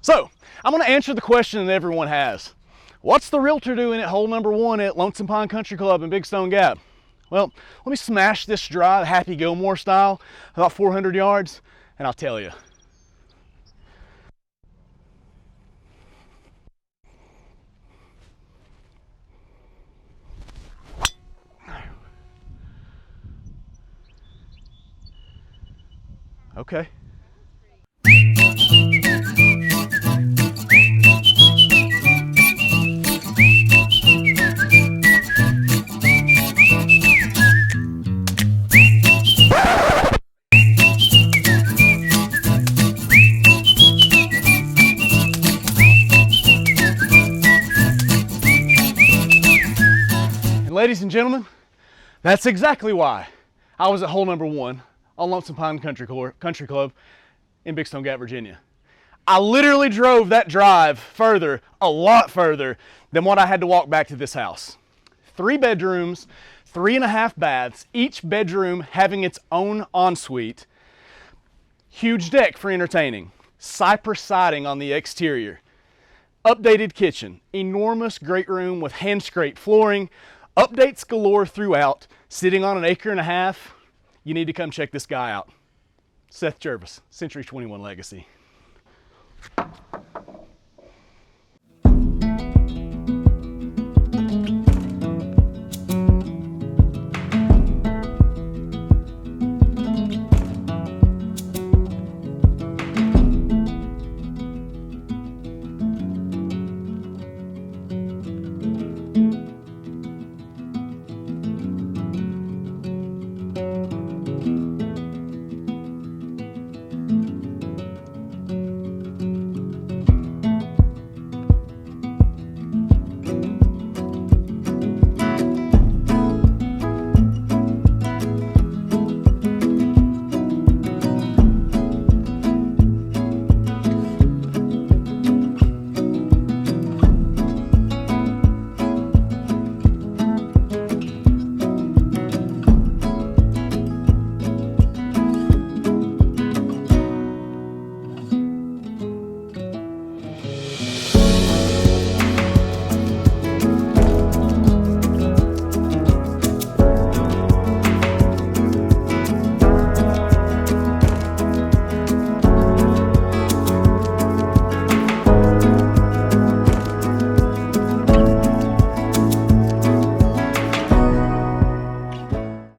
So, I'm going to answer the question that everyone has. What's the realtor doing at hole number 1 at Lonesome Pine Country Club in Big Stone Gap? Well, let me smash this drive Happy Gilmore style, about 400 yards, and I'll tell you. Okay. And ladies and gentlemen, that's exactly why I was at hole number 1 on Lonesome Pine Country Club in Big Stone Gap, Virginia. I literally drove that drive further, a lot further, than what I had to walk back to this house. 3 bedrooms, 3.5 baths, each bedroom having its own ensuite, huge deck for entertaining, cypress siding on the exterior, updated kitchen, enormous great room with hand scraped flooring, updates galore throughout, sitting on an 1.5 acres. You need to come check this guy out. Seth Jervis, Century 21 Legacy.